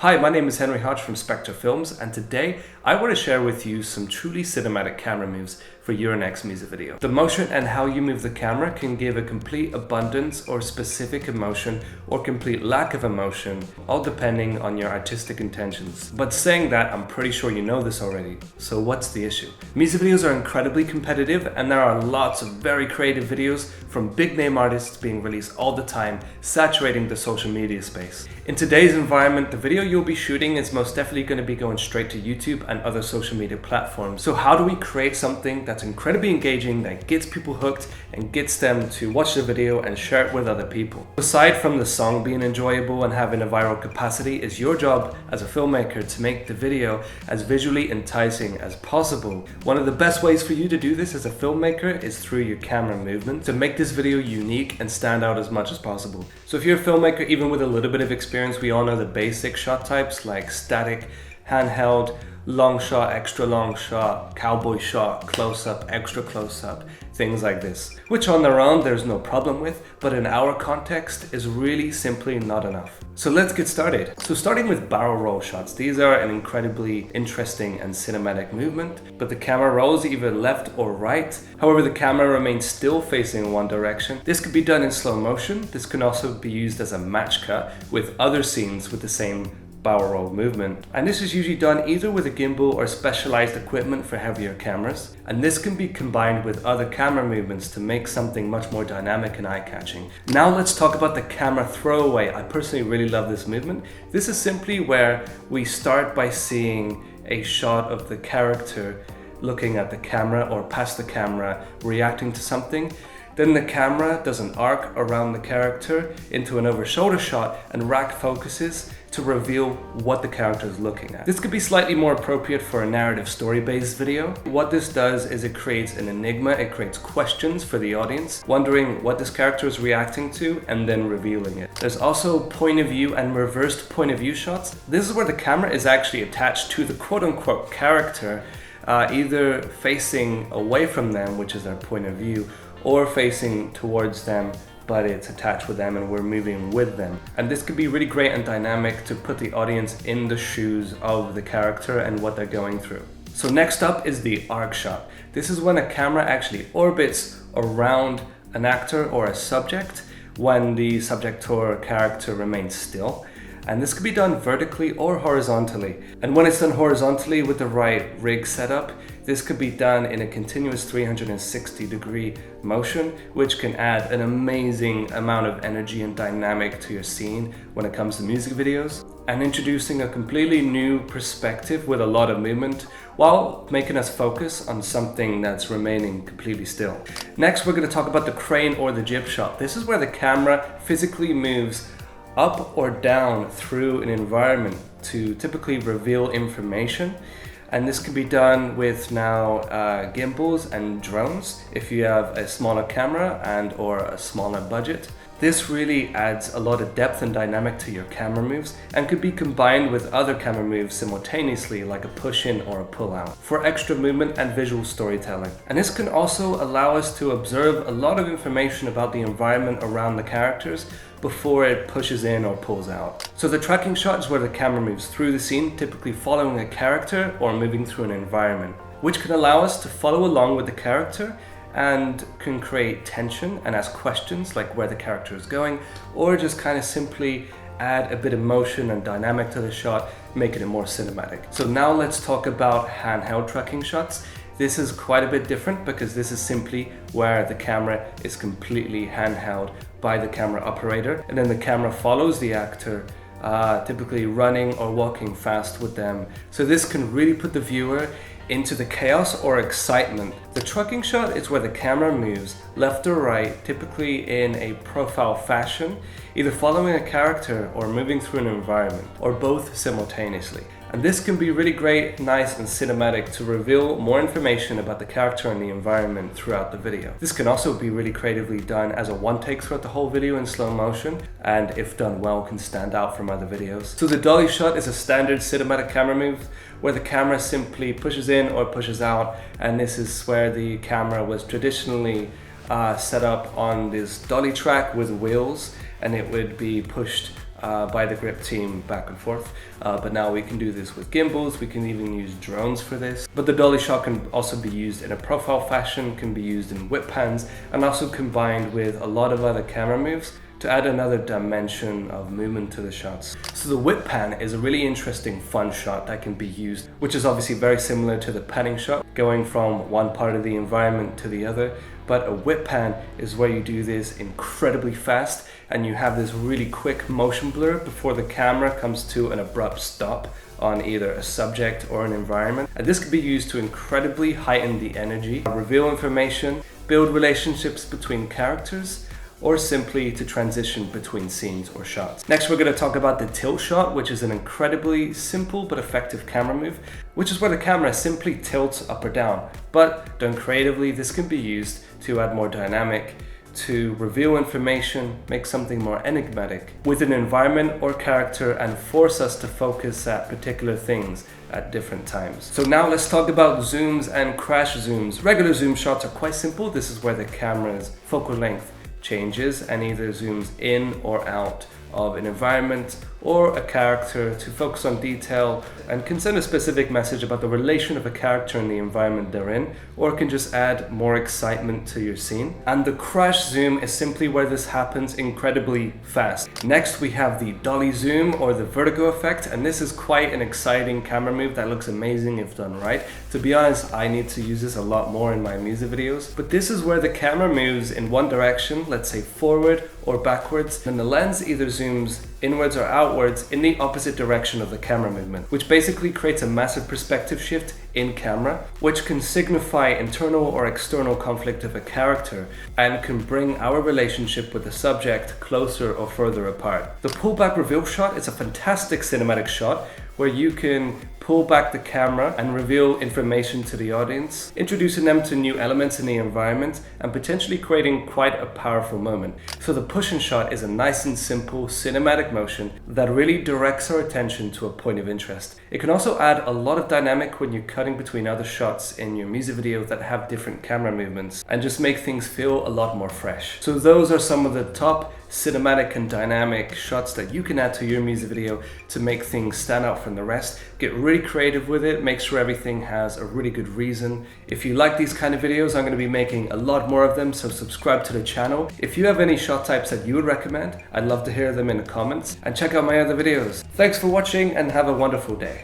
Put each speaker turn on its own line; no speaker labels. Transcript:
Hi, my name is Henry Hodge from Spectre Films, and today I want to share with you some truly cinematic camera moves for your next music video. The motion and how you move the camera can give a complete abundance or specific emotion or complete lack of emotion, all depending on your artistic intentions. But saying that, I'm pretty sure you know this already. So what's the issue? Music videos are incredibly competitive, and there are lots of very creative videos from big name artists being released all the time, saturating the social media space. In today's environment, the video you'll be shooting is most definitely going to be going straight to YouTube and other social media platforms. So how do we create something that's incredibly engaging, that gets people hooked and gets them to watch the video and share it with other people? Aside from the song being enjoyable and having a viral capacity, it's your job as a filmmaker to make the video as visually enticing as possible. One of the best ways for you to do this as a filmmaker is through your camera movement to make this video unique and stand out as much as possible. So if you're a filmmaker, even with a little bit of experience, we all know the basic shot types like static, handheld, long shot, extra long shot, cowboy shot, close-up, extra close-up, things like this, which on their own there's no problem with, but in our context is really simply not enough. So let's get started. So starting with barrel roll shots, these are an incredibly interesting and cinematic movement, but the camera rolls either left or right. However, the camera remains still facing one direction. This could be done in slow motion. This can also be used as a match cut with other scenes with the same barrel roll movement. And this is usually done either with a gimbal or specialized equipment for heavier cameras. And this can be combined with other camera movements to make something much more dynamic and eye-catching. Now let's talk about the camera throwaway. I personally really love this movement. This is simply where we start by seeing a shot of the character looking at the camera or past the camera, reacting to something. Then the camera does an arc around the character into an over-shoulder shot and rack focuses to reveal what the character is looking at. This could be slightly more appropriate for a narrative story-based video. What this does is it creates an enigma, it creates questions for the audience, wondering what this character is reacting to and then revealing it. There's also point of view and reversed point of view shots. This is where the camera is actually attached to the quote-unquote character, either facing away from them, which is their point of view, or facing towards them, but it's attached with them and we're moving with them. And this could be really great and dynamic to put the audience in the shoes of the character and what they're going through. So next up is the arc shot. This is when a camera actually orbits around an actor or a subject when the subject or character remains still. And this could be done vertically or horizontally. And when it's done horizontally with the right rig setup, this could be done in a continuous 360-degree motion, which can add an amazing amount of energy and dynamic to your scene when it comes to music videos, and introducing a completely new perspective with a lot of movement while making us focus on something that's remaining completely still. Next, we're going to talk about the crane or the jib shot. This is where the camera physically moves up or down through an environment to typically reveal information. And this can be done with now gimbals and drones if you have a smaller camera and or a smaller budget. This really adds a lot of depth and dynamic to your camera moves and could be combined with other camera moves simultaneously, like a push-in or a pull-out, for extra movement and visual storytelling. And this can also allow us to observe a lot of information about the environment around the characters before it pushes in or pulls out. So the tracking shot is where the camera moves through the scene, typically following a character or moving through an environment, which can allow us to follow along with the character and can create tension and ask questions like where the character is going, or just kind of simply add a bit of motion and dynamic to the shot, making it more cinematic. So now let's talk about handheld tracking shots. This is quite a bit different because this is simply where the camera is completely handheld by the camera operator, and then the camera follows the actor, typically running or walking fast with them. So this can really put the viewer into the chaos or excitement. The tracking shot is where the camera moves left or right, typically in a profile fashion, either following a character or moving through an environment, or both simultaneously. And this can be really great, nice and cinematic to reveal more information about the character and the environment throughout the video. This can also be really creatively done as a one take throughout the whole video in slow motion, and if done well can stand out from other videos. So the dolly shot is a standard cinematic camera move where the camera simply pushes in or pushes out, and this is where the camera was traditionally set up on this dolly track with wheels, and it would be pushed by the grip team back and forth, but now we can do this with gimbals. We can even use drones for this. But the Dolly Shot can also be used in a profile fashion, can be used in whip pans, and also combined with a lot of other camera moves to add another dimension of movement to the shots. So the whip pan is a really interesting, fun shot that can be used, which is obviously very similar to the panning shot, going from one part of the environment to the other. But a whip pan is where you do this incredibly fast and you have this really quick motion blur before the camera comes to an abrupt stop on either a subject or an environment. And this can be used to incredibly heighten the energy, reveal information, build relationships between characters, or simply to transition between scenes or shots. Next, we're going to talk about the tilt shot, which is an incredibly simple but effective camera move, which is where the camera simply tilts up or down. But done creatively, this can be used to add more dynamic, to reveal information, make something more enigmatic with an environment or character, and force us to focus at particular things at different times. So now let's talk about zooms and crash zooms. Regular zoom shots are quite simple. This is where the camera's focal length changes and either zooms in or out of an environment or a character to focus on detail and can send a specific message about the relation of a character and the environment they're in, or can just add more excitement to your scene. And the crash zoom is simply where this happens incredibly fast. Next, we have the dolly zoom or the vertigo effect, and this is quite an exciting camera move that looks amazing if done right. To be honest, I need to use this a lot more in my music videos, but this is where the camera moves in one direction, let's say forward or backwards, and the lens either zooms inwards or outwards in the opposite direction of the camera movement, which basically creates a massive perspective shift in camera, which can signify internal or external conflict of a character and can bring our relationship with the subject closer or further apart. The pullback reveal shot is a fantastic cinematic shot where you can pull back the camera and reveal information to the audience, introducing them to new elements in the environment and potentially creating quite a powerful moment. So the push and shot is a nice and simple cinematic motion that really directs our attention to a point of interest. It can also add a lot of dynamic when you're cutting between other shots in your music video that have different camera movements and just make things feel a lot more fresh. So those are some of the top cinematic and dynamic shots that you can add to your music video to make things stand out from the rest. Get really creative with it, make sure everything has a really good reason. If you like these kind of videos, I'm going to be making a lot more of them, so subscribe to the channel. If you have any shot types that you would recommend, I'd love to hear them in the comments, and check out my other videos. Thanks for watching and have a wonderful day.